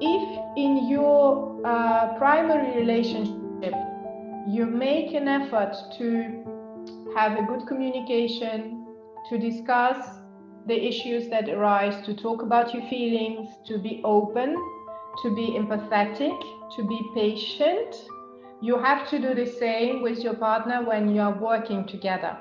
if in your primary relationship you make an effort to have a good communication, to discuss the issues that arise, to talk about your feelings, to be open, to be empathetic, to be patient, you have to do the same with your partner when you are working together.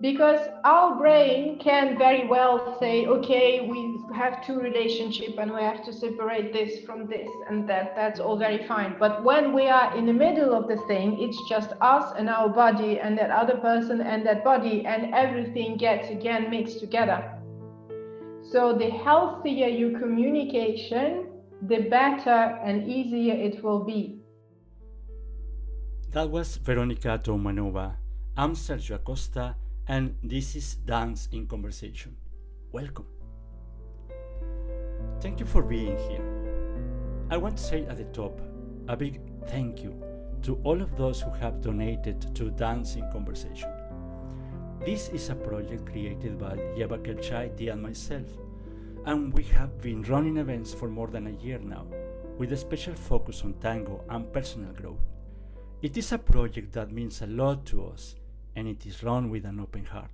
Because our brain can very well say, okay, we have two relationships and we have to separate this from this and that's all very fine. But when we are in the middle of the thing, it's just us and our body and that other person and that body, and everything gets again mixed together. So the healthier your communication, the better and easier it will be. That was Veronica Toumanova. I'm Sergio Acosta, and this is Dance in Conversation. Welcome. Thank you for being here. I want to say at the top a big thank you to all of those who have donated to Dance in Conversation. This is a project created by Ieva Kelpsaite and myself, and we have been running events for more than a year now, with a special focus on tango and personal growth. It is a project that means a lot to us, and it is run with an open heart.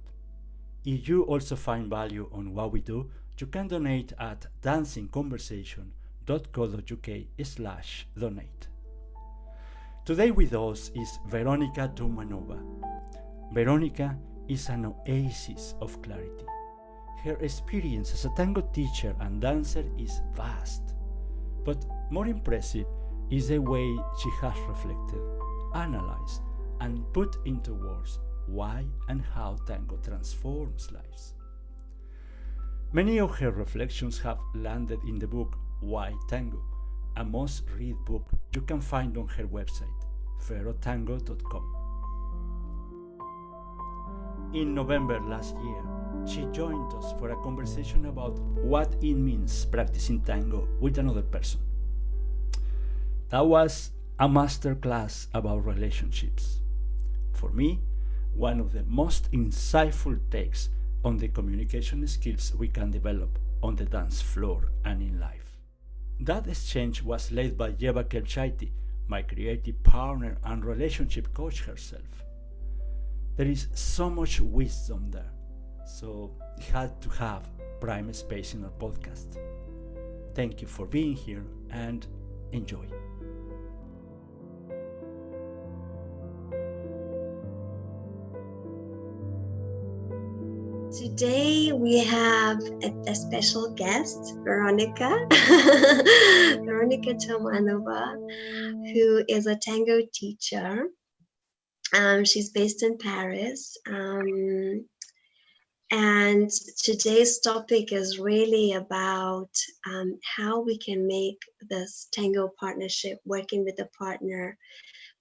If you also find value on what we do, you can donate at dancingconversation.co.uk/donate. Today with us is Veronica Toumanova. Veronica is an oasis of clarity. Her experience as a tango teacher and dancer is vast, but more impressive is the way she has reflected, analyzed, and put into words why and how tango transforms lives. Many of her reflections have landed in the book Why Tango, a must-read book you can find on her website, verotango.com. In November last year, she joined us for a conversation about what it means practicing tango with another person. That was a masterclass about relationships. For me, one of the most insightful takes on the communication skills we can develop on the dance floor and in life. That exchange was led by Ieva Kelpsaite, my creative partner and relationship coach herself. There is so much wisdom there, so it had to have prime space in our podcast. Thank you for being here and enjoy. Today we have a special guest, Veronica, Veronica Toumanova, who is a tango teacher. She's based in Paris. And today's topic is really about how we can make this tango partnership, working with a partner,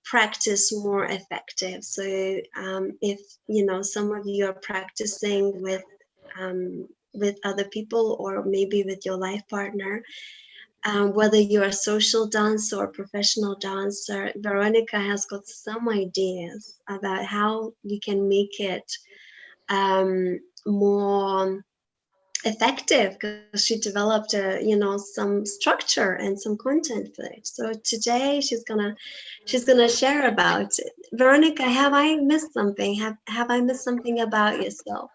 practice more effective. So if some of you are practicing with other people or maybe with your life partner, whether you're a social dancer or professional dancer, Veronica has got some ideas about how you can make it more effective, because she developed some structure and some content for it. So today she's gonna share about it. Veronica, have I missed something? Have I missed something about yourself?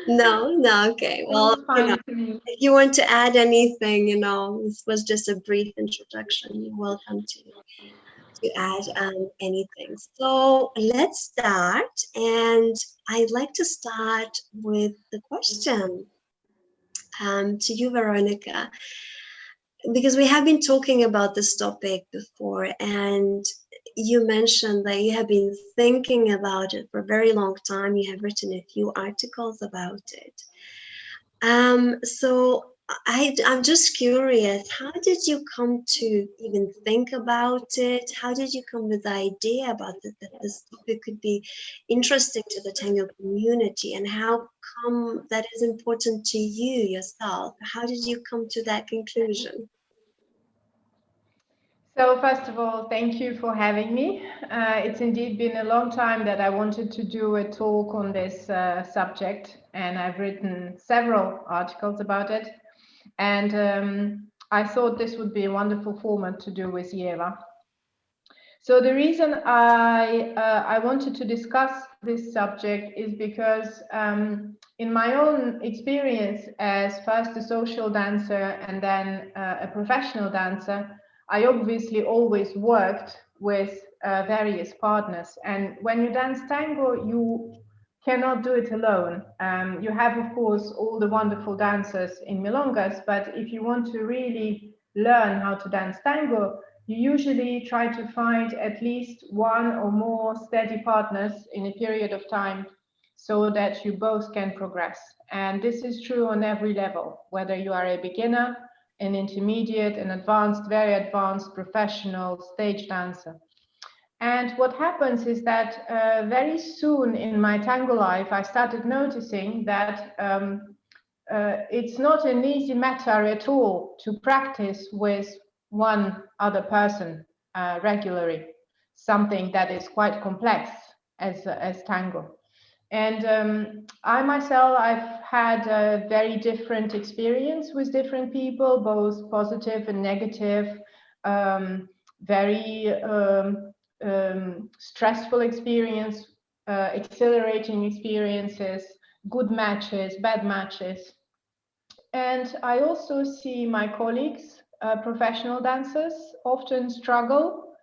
No, okay. Well, if you want to add anything, this was just a brief introduction. You're welcome to add anything. So let's start, and I'd like to start with the question to you, Veronica, because we have been talking about this topic before, and you mentioned that you have been thinking about it for a very long time. You have written a few articles about it. So I'm just curious, how did you come to even think about it? How did you come with the idea about that this topic could be interesting to the tango community, and how come that is important to you yourself? How did you come to that conclusion? So first of all, thank you for having me. It's indeed been a long time that I wanted to do a talk on this subject, and I've written several articles about it. And I thought this would be a wonderful format to do with Ieva. So the reason I wanted to discuss this subject is because in my own experience as first a social dancer and then a professional dancer, I obviously always worked with various partners. And when you dance tango, you cannot do it alone. You have, of course, all the wonderful dancers in milongas, but if you want to really learn how to dance tango, you usually try to find at least one or more steady partners in a period of time so that you both can progress. And this is true on every level, whether you are a beginner, an intermediate, an advanced, very advanced, professional, stage dancer. And what happens is that very soon in my tango life, I started noticing that it's not an easy matter at all to practice with one other person regularly, something that is quite complex as tango. And I myself, I've had a very different experience with different people, both positive and negative, very stressful experience, exhilarating experiences, good matches, bad matches. And I also see my colleagues, professional dancers, often struggle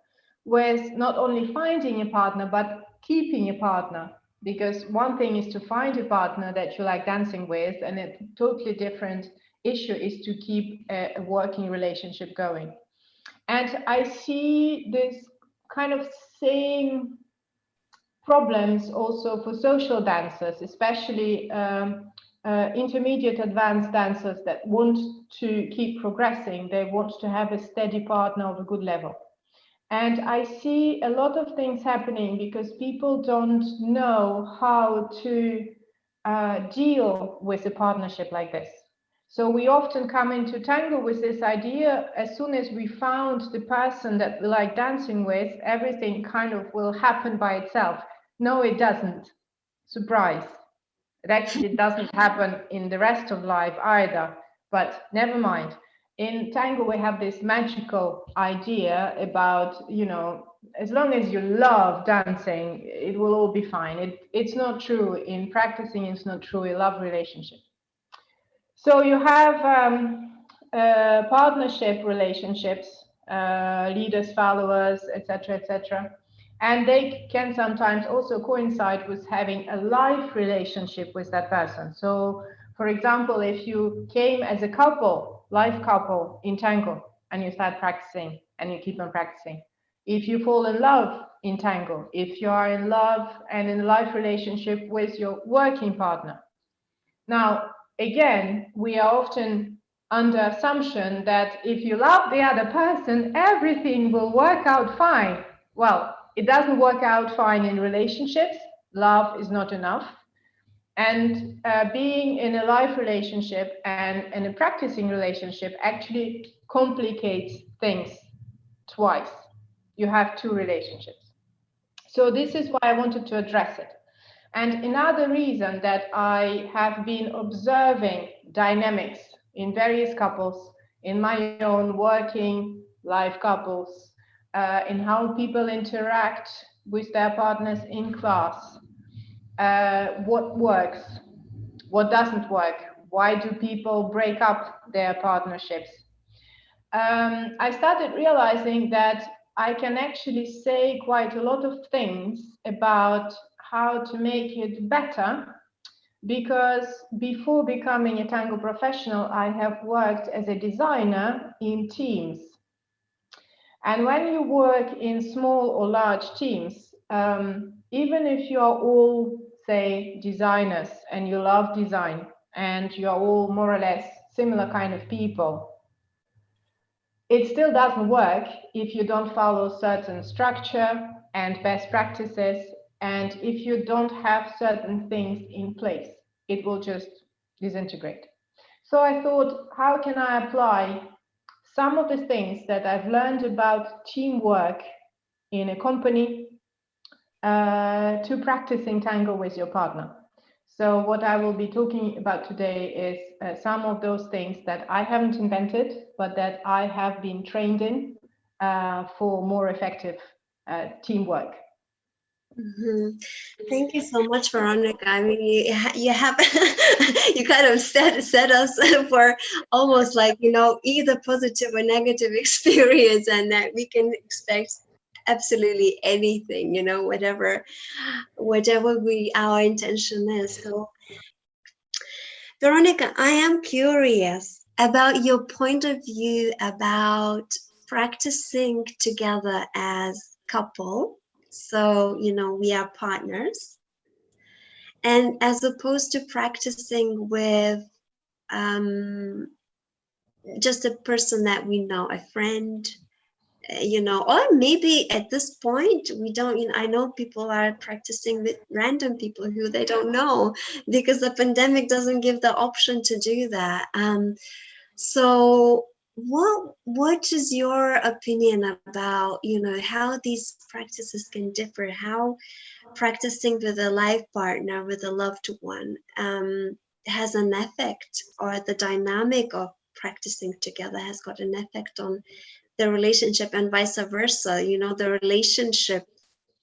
with not only finding a partner, but keeping a partner. Because one thing is to find a partner that you like dancing with, and a totally different issue is to keep a working relationship going. And I see this kind of same problems also for social dancers, especially intermediate advanced dancers that want to keep progressing. They want to have a steady partner of a good level. And I see a lot of things happening because people don't know how to deal with a partnership like this. So we often come into tango with this idea, as soon as we found the person that we like dancing with, everything kind of will happen by itself. No, it doesn't. Surprise. It actually doesn't happen in the rest of life either, but never mind. In tango, we have this magical idea about, you know, as long as you love dancing, it will all be fine. It's not true in practicing, it's not true in love relationship. So you have partnership relationships, leaders, followers, etc., etc. And they can sometimes also coincide with having a life relationship with that person. So, for example, if you came as a couple, life couple in tango, and you start practicing and you keep on practicing, if you fall in love in tango, if you are in love and in a life relationship with your working partner. Now, again, we are often under assumption that if you love the other person, everything will work out fine. Well, it doesn't work out fine in relationships. Love is not enough. And being in a life relationship and in a practicing relationship actually complicates things twice. You have two relationships. So this is why I wanted to address it. And another reason that I have been observing dynamics in various couples, in my own working life couples, in how people interact with their partners in class, what works, what doesn't work, why do people break up their partnerships. I started realizing that I can actually say quite a lot of things about how to make it better, because before becoming a tango professional, I have worked as a designer in teams. And when you work in small or large teams, even if you are all, say, designers and you love design and you are all more or less similar kind of people, it still doesn't work if you don't follow certain structure and best practices, and if you don't have certain things in place, it will just disintegrate. So I thought, how can I apply some of the things that I've learned about teamwork in a company to practicing tango with your partner? So what I will be talking about today is some of those things that I haven't invented, but that I have been trained in for more effective teamwork. Mm-hmm. Thank you so much, Veronica. I mean, you have you kind of set us for almost like, you know, either positive or negative experience, and that we can expect absolutely anything, you know, whatever our intention is. So, Veronica, I am curious about your point of view about practicing together as couple. So, you know, we are partners, and as opposed to practicing with um, just a person that we know, a friend, you know, or maybe at this point we don't, you know, I know people are practicing with random people who they don't know, because the pandemic doesn't give the option to do that. So what is your opinion about, you know, how these practices can differ, how practicing with a life partner, with a loved one, has an effect, or the dynamic of practicing together has got an effect on the relationship, and vice versa, you know, the relationship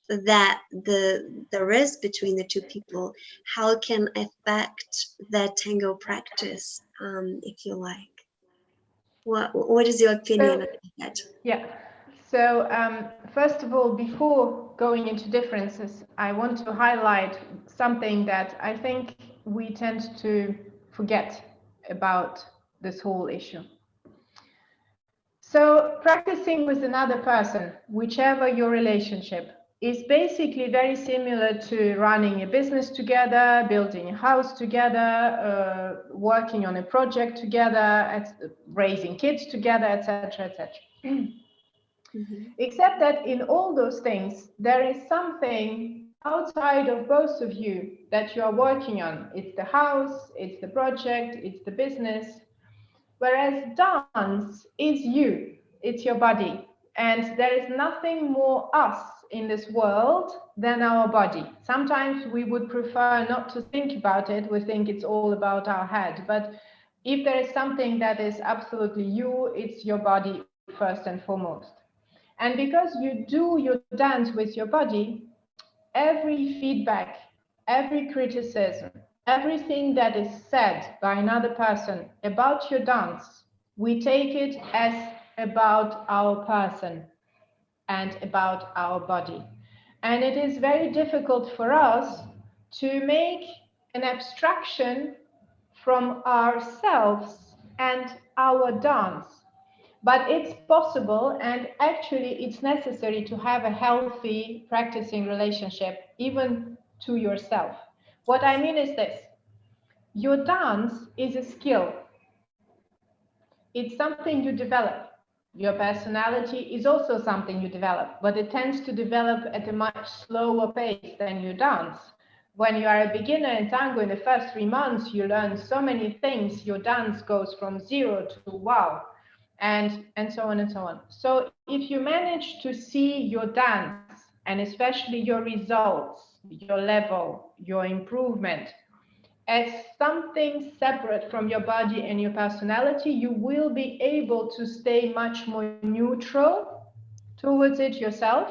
that there is between the two people, how it can affect that tango practice, if you like. What is your opinion So, on that? yeah. So first of all, before going into differences, I want to highlight something that I think we tend to forget about this whole issue. So practicing with another person, whichever your relationship, is basically very similar to running a business together, building a house together, working on a project together, raising kids together, etc., etc. Mm-hmm. Except that in all those things, there is something outside of both of you that you are working on. It's the house, it's the project, it's the business. Whereas dance is you, it's your body. And there is nothing more us in this world than our body. Sometimes we would prefer not to think about it. We think it's all about our head. But if there is something that is absolutely you, it's your body first and foremost. And because you do your dance with your body, every feedback, every criticism, everything that is said by another person about your dance, we take it as about our person and about our body. And it is very difficult for us to make an abstraction from ourselves and our dance. But it's possible, and actually it's necessary to have a healthy practicing relationship, even to yourself. What I mean is this: your dance is a skill, it's something you develop. Your personality is also something you develop, but it tends to develop at a much slower pace than your dance. When you are a beginner in tango, in the first 3 months, you learn so many things. Your dance goes from zero to wow, and so on and so on. So if you manage to see your dance, and especially your results, your level, your improvement, as something separate from your body and your personality, you will be able to stay much more neutral towards it yourself,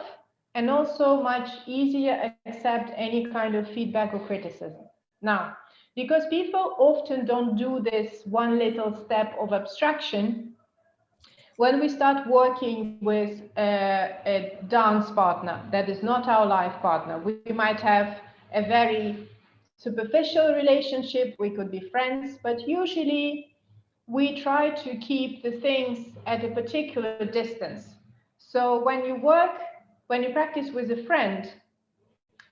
and also much easier accept any kind of feedback or criticism. Now, because people often don't do this one little step of abstraction, when we start working with a dance partner that is not our life partner, we might have a very superficial relationship, we could be friends, but usually we try to keep the things at a particular distance. So when you practice with a friend,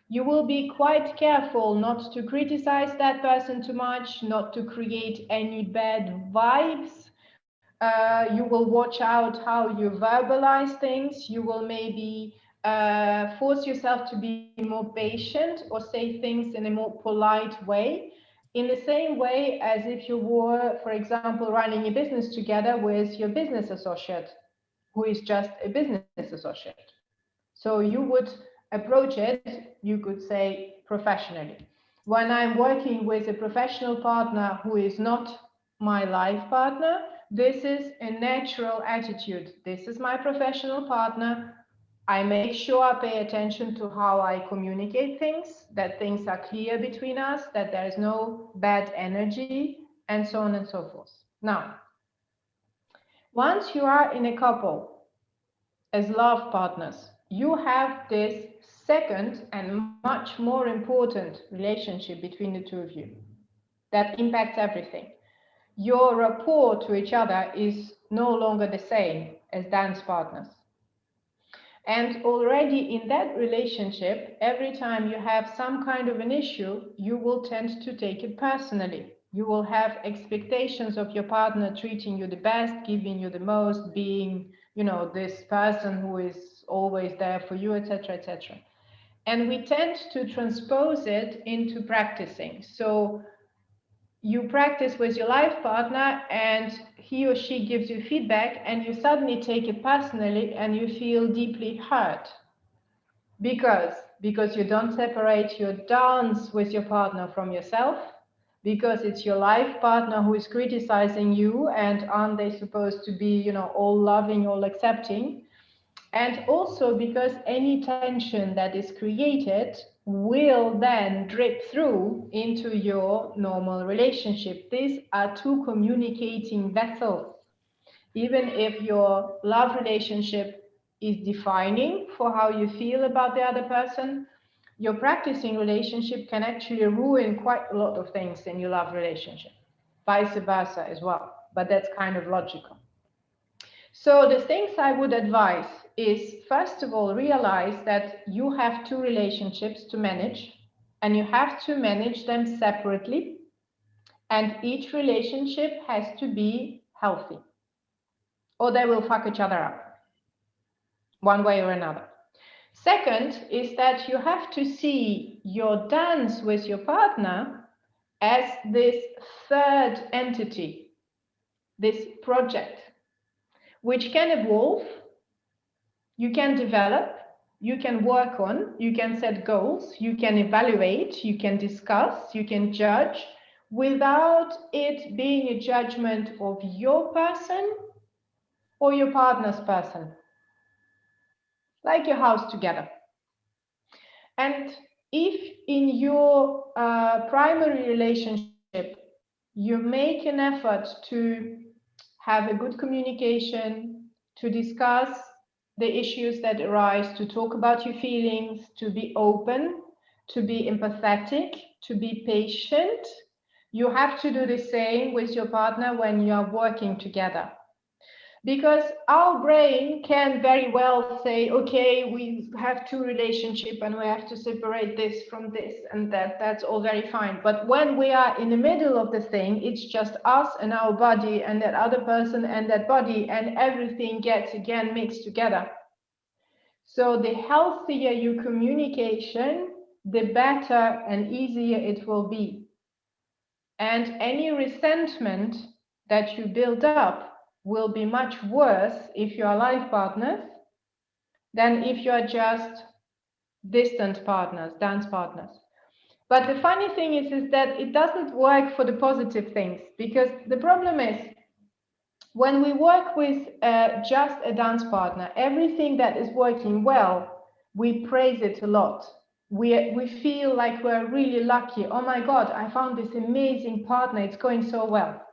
you will be quite careful not to criticize that person too much, not to create any bad vibes. You will watch out how you verbalize things. You will maybe force yourself to be more patient or say things in a more polite way, in the same way as if you were, for example, running a business together with your business associate, who is just a business associate. So you would approach it, you could say, professionally. When I'm working with a professional partner who is not my life partner, this is a natural attitude. This is my professional partner. I make sure I pay attention to how I communicate things, that things are clear between us, that there is no bad energy, and so on and so forth. Now, once you are in a couple as love partners, you have this second and much more important relationship between the two of you that impacts everything. Your rapport to each other is no longer the same as dance partners. And already in that relationship, every time you have some kind of an issue, you will tend to take it personally. You will have expectations of your partner treating you the best, giving you the most, being, this person who is always there for you, etc., etc. And we tend to transpose it into practicing. So you practice with your life partner and he or she gives you feedback and you suddenly take it personally and you feel deeply hurt because you don't separate your dance with your partner from yourself, because it's your life partner who is criticizing you, and aren't they supposed to be all loving, all accepting, and also because any tension that is created will then drip through into your normal relationship. These are two communicating vessels. Even if your love relationship is defining for how you feel about the other person, your practicing relationship can actually ruin quite a lot of things in your love relationship, vice versa as well. But that's kind of logical. So the things I would advise is, first of all, realize that you have two relationships to manage, and you have to manage them separately, and each relationship has to be healthy, or they will fuck each other up, one way or another. Second is that you have to see your dance with your partner as this third entity, this project, which can evolve, you can develop, you can work on, you can set goals, you can evaluate, you can discuss, you can judge, without it being a judgment of your person or your partner's person, like your house together. And if in your primary relationship you make an effort to have a good communication, to discuss the issues that arise, to talk about your feelings, to be open, to be empathetic, to be patient, you have to do the same with your partner when you are working together. Because our brain can very well say, okay, we have two relationships and we have to separate this from this and that. That's all very fine. But when we are in the middle of the thing, it's just us and our body and that other person and that body, and everything gets again mixed together. So the healthier your communication, the better and easier it will be. And any resentment that you build up will be much worse if you are life partners than if you are just distant partners, dance partners. But the funny thing is that it doesn't work for the positive things, because the problem is when we work with just a dance partner, everything that is working well, we praise it a lot. We feel like we're really lucky. Oh my God, I found this amazing partner. It's going so well.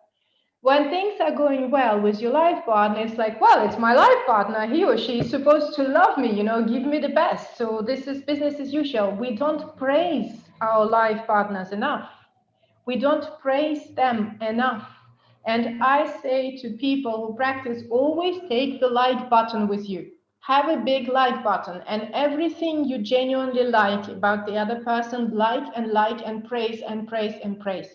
When things are going well with your life partner, it's like, well, it's my life partner. He or she is supposed to love me, give me the best. So this is business as usual. We don't praise our life partners enough. We don't praise them enough. And I say to people who practice, always take the like button with you. Have a big like button, and everything you genuinely like about the other person, like and praise and praise and praise.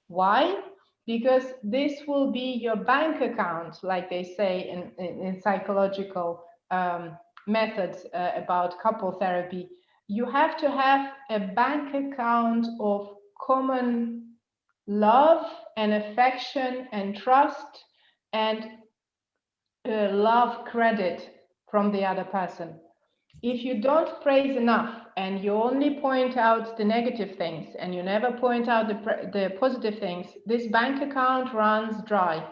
Why? Because this will be your bank account, like they say in psychological methods about couple therapy. You have to have a bank account of common love and affection and trust and love credit from the other person. if you don't praise enough and you only point out the negative things and you never point out the positive things, this bank account runs dry.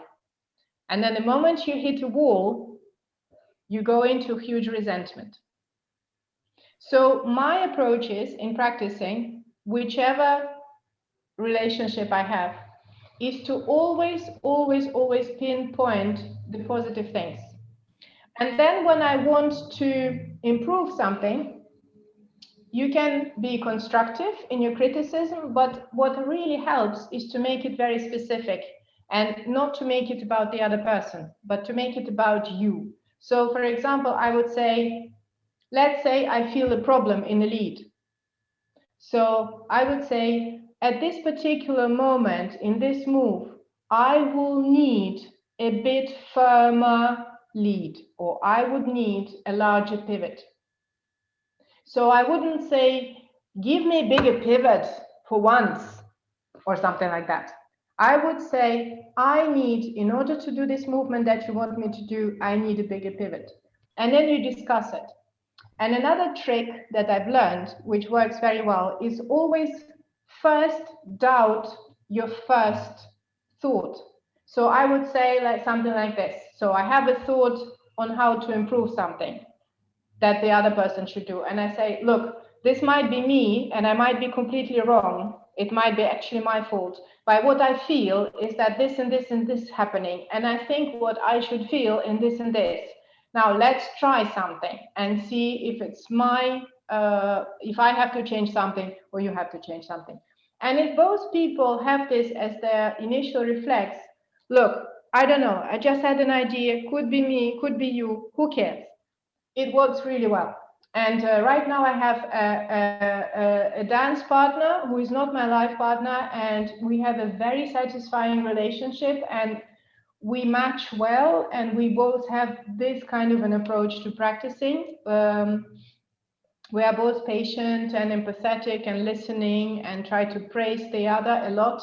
And then the moment you hit a wall, you go into huge resentment. So my approach is, in practicing, whichever relationship I have, is to always, always, always pinpoint the positive things. And then when I want to improve something, you can be constructive in your criticism, but what really helps is to make it very specific and not to make it about the other person, but to make it about you. So, for example, I would say, let's say I feel a problem in the lead. So I would say, at this particular moment in this move, I will need a bit firmer lead, or I would need a larger pivot. So I wouldn't say, give me a bigger pivot for once, or something like that. I would say, I need, in order to do this movement that you want me to do, I need a bigger pivot. And then you discuss it. And another trick that I've learned, which works very well, is always first doubt your first thought. So I would say like something like this. So I have a thought on how to improve something that the other person should do. And I say, look, this might be me and I might be completely wrong. It might be actually my fault. But what I feel is that this and this and this happening. And I think what I should feel in this and this. Now let's try something and see if it's if I have to change something or you have to change something. And if both people have this as their initial reflex, look, I don't know, I just had an idea, could be me, could be you, who cares? It works really well. And right now I have a dance partner who is not my life partner, and we have a very satisfying relationship and we match well, and we both have this kind of an approach to practicing. We are both patient and empathetic and listening and try to praise the other a lot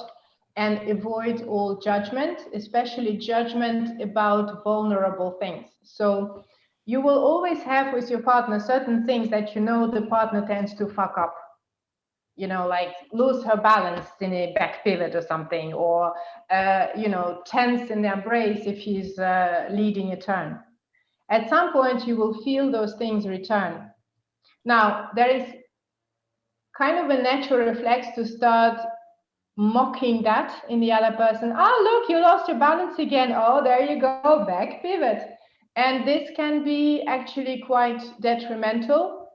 and avoid all judgment, especially judgment about vulnerable things. So you will always have with your partner certain things that you know the partner tends to fuck up. You know, like lose her balance in a back pivot or something, or, tense in the embrace if he's leading a turn. At some point, you will feel those things return. Now, there is kind of a natural reflex to start mocking that in the other person. Oh, look, you lost your balance again. Oh, there you go, back pivot. And this can be actually quite detrimental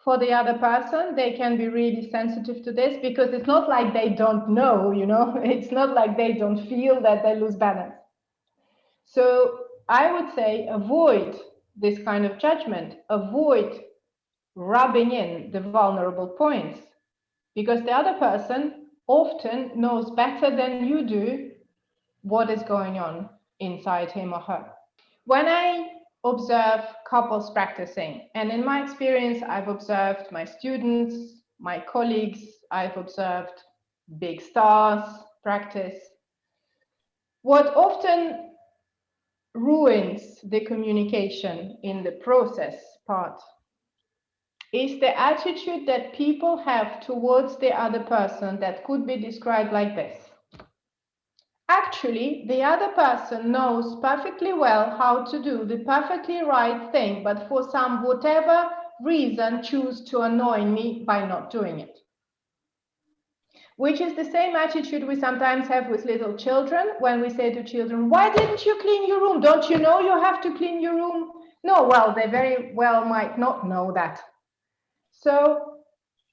for the other person. They can be really sensitive to this because it's not like they don't know, it's not like they don't feel that they lose balance. So I would say avoid this kind of judgment, avoid rubbing in the vulnerable points, because the other person often knows better than you do what is going on inside him or her. When I observe couples practicing, and in my experience, I've observed my students, my colleagues, I've observed big stars practice. What often ruins the communication in the process part is the attitude that people have towards the other person that could be described like this. Actually, the other person knows perfectly well how to do the perfectly right thing, but for some whatever reason choose to annoy me by not doing it. Which is the same attitude we sometimes have with little children when we say to children, why didn't you clean your room? Don't you know you have to clean your room? No, well, they very well might not know that. So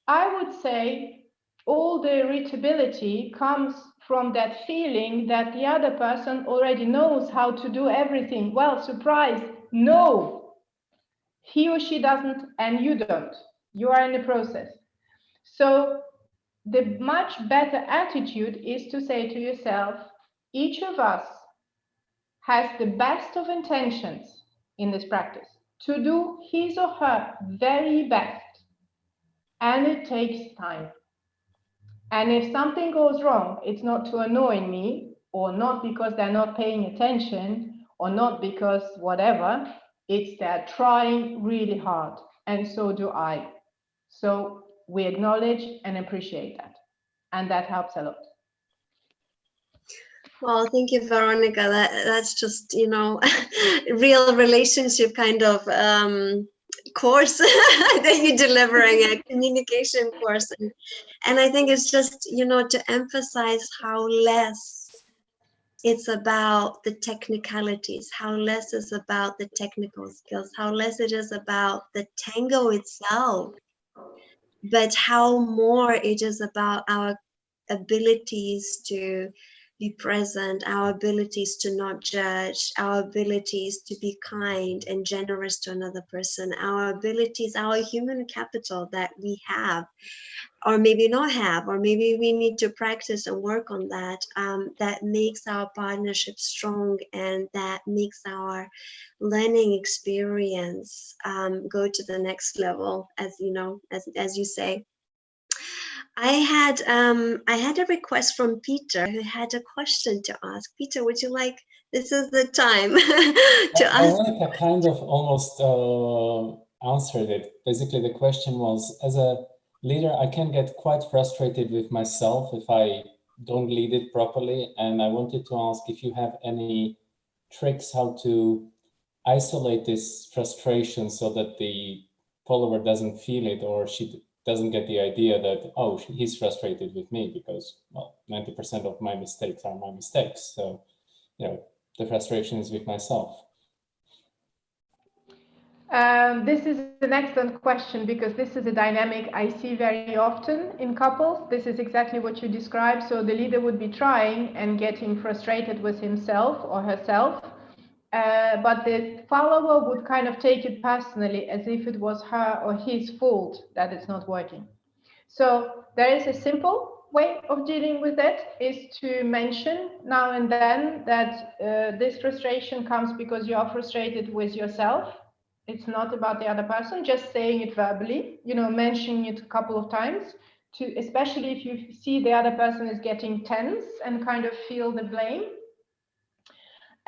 I would say all the irritability comes from that feeling that the other person already knows how to do everything. Well, surprise, no, he or she doesn't, and you don't. You are in the process. So the much better attitude is to say to yourself, each of us has the best of intentions in this practice to do his or her very best. And it takes time. And if something goes wrong, it's not to annoy me, or not because they're not paying attention, or not because whatever, it's they're trying really hard. and so do I. So we acknowledge and appreciate that, and that helps a lot. Well, thank you, Veronica. That's just, real relationship kind of course that you're delivering, a communication course. And I think it's just, to emphasize how less it's about the technicalities, how less is about the technical skills, how less it is about the tango itself, but how more it is about our abilities to be present, our abilities to not judge, our abilities to be kind and generous to another person, our abilities, our human capital that we have, or maybe not have, or maybe we need to practice and work on that, that makes our partnership strong, and that makes our learning experience go to the next level, as you say. I had a request from Peter, who had a question to ask. Peter, would you like? This is the time to ask. Veronica kind of almost answered it. Basically, the question was, as a leader, I can get quite frustrated with myself if I don't lead it properly. And I wanted to ask if you have any tricks how to isolate this frustration so that the follower doesn't feel it, or she doesn't get the idea that, oh, he's frustrated with me because, well, 90% of my mistakes are my mistakes. So, the frustration is with myself. This is an excellent question, because this is a dynamic I see very often in couples. This is exactly what you described. So the leader would be trying and getting frustrated with himself or herself, but the follower would kind of take it personally, as if it was her or his fault that it's not working. So there is a simple way of dealing with it, is to mention now and then that this frustration comes because you are frustrated with yourself. It's not about the other person. Just saying it verbally, mentioning it a couple of times, especially if you see the other person is getting tense and kind of feel the blame.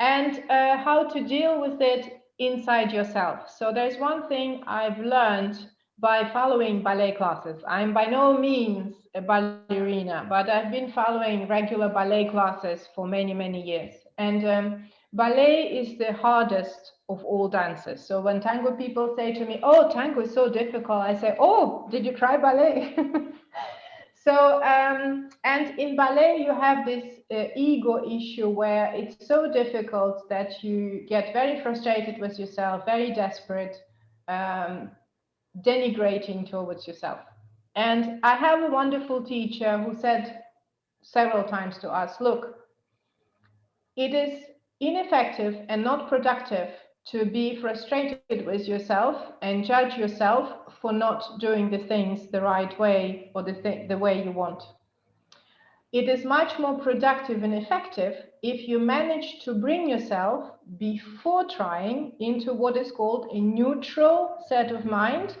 And how to deal with it inside yourself. So there's one thing I've learned by following ballet classes. I'm by no means a ballerina, but I've been following regular ballet classes for many, many years. And ballet is the hardest of all dances. So when tango people say to me, oh, tango is so difficult, I say, oh, did you try ballet? So, and in ballet, you have this ego issue where it's so difficult that you get very frustrated with yourself, very desperate, denigrating towards yourself. And I have a wonderful teacher who said several times to us, look, it is ineffective and not productive to be frustrated with yourself and judge yourself for not doing the things the right way or the way you want. It is much more productive and effective if you manage to bring yourself, before trying, into what is called a neutral set of mind,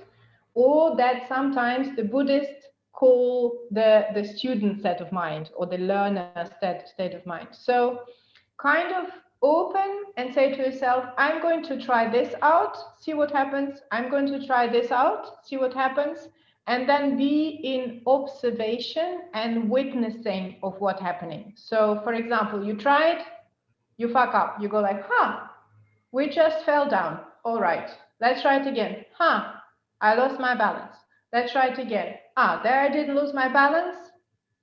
or that sometimes the Buddhists call the student set of mind, or the learner state of mind. So kind of open and say to yourself, I'm going to try this out, see what happens. I'm going to try this out, see what happens. And then be in observation and witnessing of what's happening. So for example, you tried, you fuck up, you go like, we just fell down. All right, let's try it again. I lost my balance. Let's try it again. There I didn't lose my balance,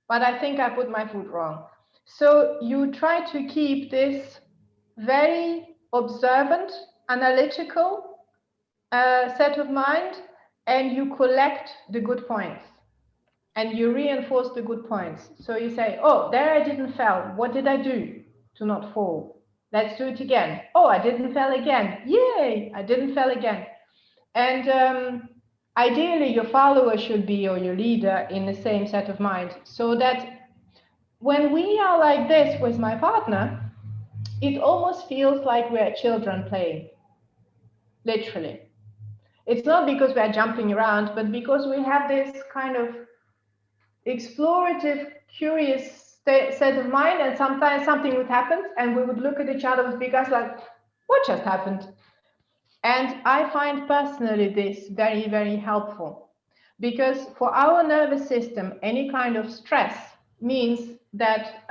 but I think I put my foot wrong. So you try to keep this very observant, analytical set of mind, and you collect the good points and you reinforce the good points. So you say, oh, there I didn't fall. What did I do to not fall? Let's do it again. Oh, I didn't fall again. Yay, I didn't fall again. And ideally, your follower should be, or your leader, in the same set of mind, so that when we are like this with my partner, it almost feels like we're children playing, literally. It's not because we're jumping around, but because we have this kind of explorative, curious set of mind, and sometimes something would happen and we would look at each other with big eyes like, what just happened? And I find personally this very, very helpful, because for our nervous system, any kind of stress means that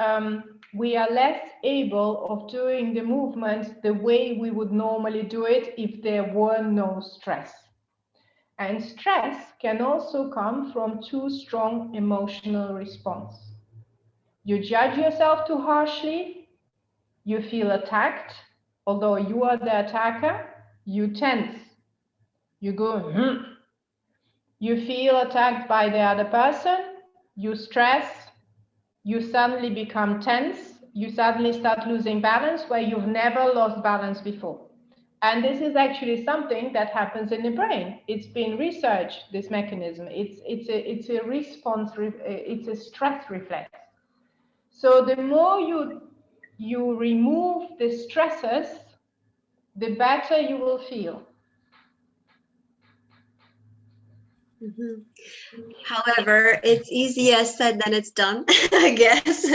we are less able of doing the movement the way we would normally do it if there were no stress. And stress can also come from too strong emotional response. You judge yourself too harshly, you feel attacked, although you are the attacker, you tense, you go, you feel attacked by the other person, you stress, you suddenly become tense, you suddenly start losing balance where you've never lost balance before. And this is actually something that happens in the brain. It's been researched, this mechanism. It's a response, it's a stress reflex. So the more you remove the stressors, the better you will feel. Mm-hmm. However, it's easier said than it's done, I guess.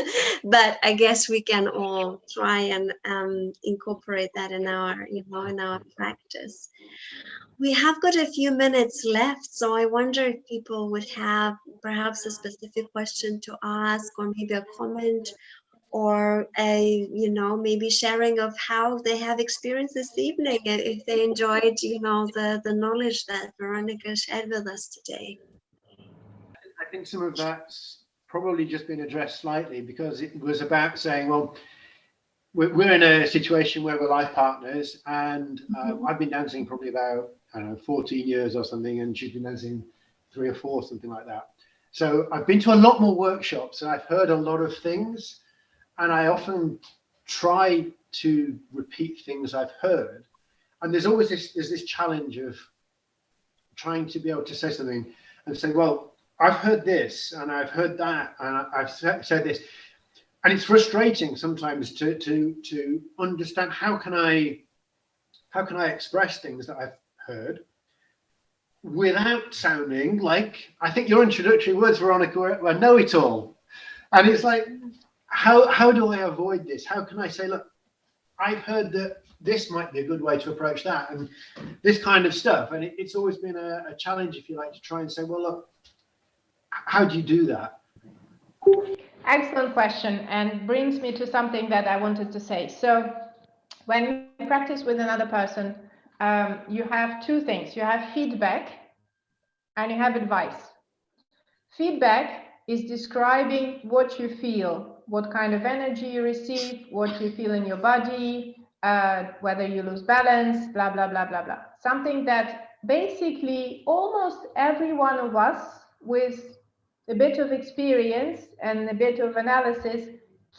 But I guess we can all try and incorporate that in our, in our practice. We have got a few minutes left, so I wonder if people would have perhaps a specific question to ask, or maybe a comment, or a, maybe sharing of how they have experienced this evening, and if they enjoyed, the knowledge that Veronica shared with us today. I think some of that's probably just been addressed slightly, because it was about saying, well, we're in a situation where we're life partners, and I've been dancing probably about, I don't know, 14 years or something, and she's been dancing 3 or 4, something like that. So I've been to a lot more workshops, and I've heard a lot of things, and I often try to repeat things I've heard. And there's always this challenge of trying to be able to say something and say, well, I've heard this, and I've heard that, and I've said this. And it's frustrating sometimes to understand how can I express things that I've heard without sounding like, I think your introductory words, Veronica, were know it all. And it's like, how do I avoid this? How can I say, look, I've heard that this might be a good way to approach that, and this kind of stuff. And it's always been a challenge, if you like, to try and say, well, look, how do you do that? Excellent question, and brings me to something that I wanted to say. So when you practice with another person, you have two things. You have feedback and you have advice. Feedback is describing what you feel, what kind of energy you receive, what you feel in your body, whether you lose balance, blah, blah, blah, blah, blah. Something that basically almost every one of us with a bit of experience and a bit of analysis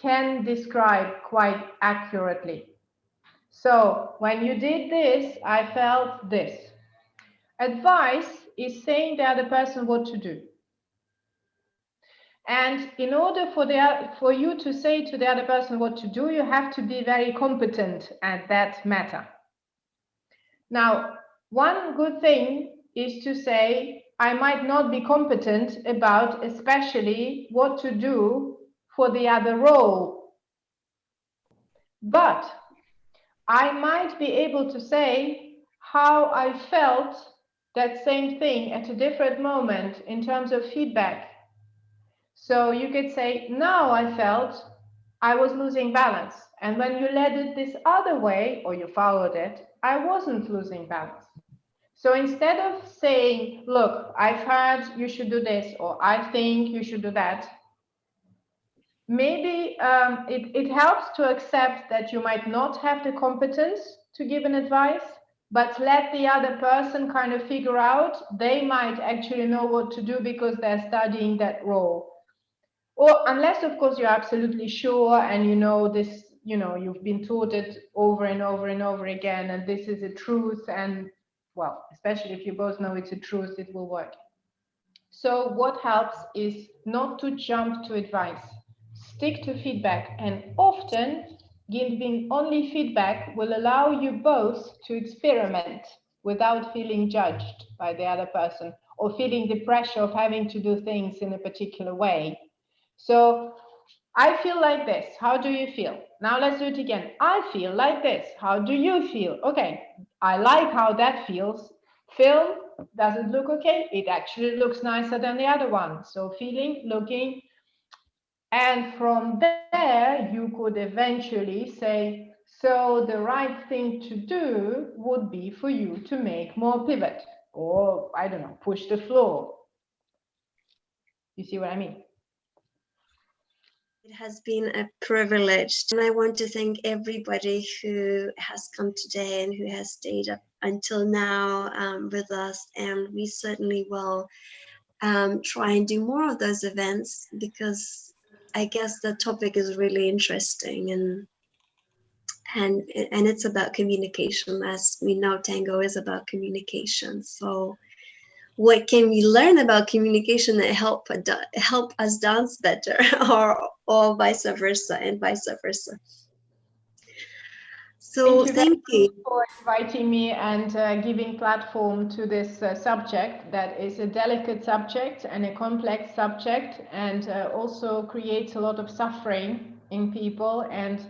can describe quite accurately. So when you did this, I felt this. Advice is saying the other person what to do. And in order for you to say to the other person what to do, you have to be very competent at that matter. Now, one good thing is to say, I might not be competent about especially what to do for the other role, but I might be able to say how I felt that same thing at a different moment in terms of feedback. So you could say, now I felt I was losing balance. And when you led it this other way, or you followed it, I wasn't losing balance. So instead of saying, look, I've heard you should do this, or I think you should do that, maybe it helps to accept that you might not have the competence to give an advice, but let the other person kind of figure out. They might actually know what to do because they're studying that role. Or unless, of course, you're absolutely sure and you know this, you've been taught it over and over and over again, and this is a truth, and well, especially if you both know it's a truth, it will work. So what helps is not to jump to advice. Stick to feedback, and often giving only feedback will allow you both to experiment without feeling judged by the other person or feeling the pressure of having to do things in a particular way. So I feel like this. How do you feel? Now let's do it again. I feel like this. How do you feel? Okay, I like how that feels. Phil, does it look okay? It actually looks nicer than the other one. So feeling, looking, and from there you could eventually say, so the right thing to do would be for you to make more pivot, or I don't know, push the floor. You see what I mean? It has been a privilege, and I want to thank everybody who has come today and who has stayed up until now with us. And we certainly will try and do more of those events, because I guess the topic is really interesting, and it's about communication. As we know, tango is about communication. So what can we learn about communication that help us dance better, or vice versa, and vice versa. So thank you for inviting me and giving platform to this subject that is a delicate subject and a complex subject, and also creates a lot of suffering in people. And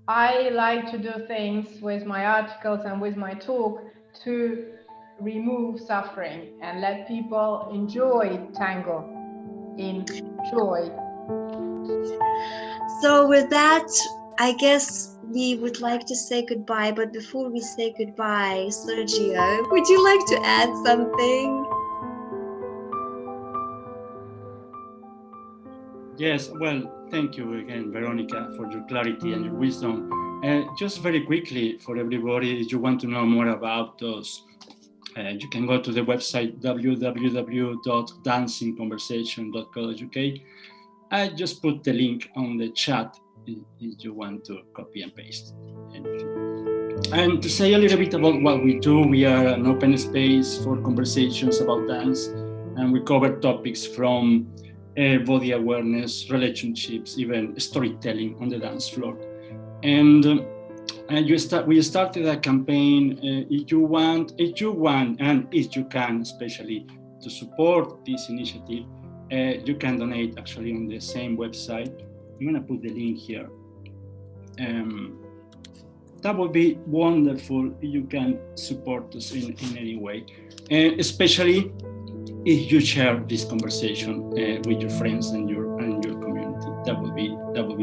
I like to do things with my articles and with my talk to remove suffering and let people enjoy tango. Enjoy. So with that, I guess we would like to say goodbye, but before we say goodbye, Sergio, would you like to add something? Yes, well, thank you again, Veronica, for your clarity and your wisdom. Just very quickly, for everybody, if you want to know more about us, you can go to the website www.dancingconversation.co.uk. I just put the link on the chat if you want to copy and paste. And to say a little bit about what we do, we are an open space for conversations about dance, and we cover topics from body awareness, relationships, even storytelling on the dance floor. And we started a campaign. If you want, and if you can, especially to support this initiative, you can donate actually on the same website. I'm gonna put the link here. That would be wonderful if you can support us in any way, especially if you share this conversation with your friends and your community. That would be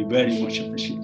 very much appreciated.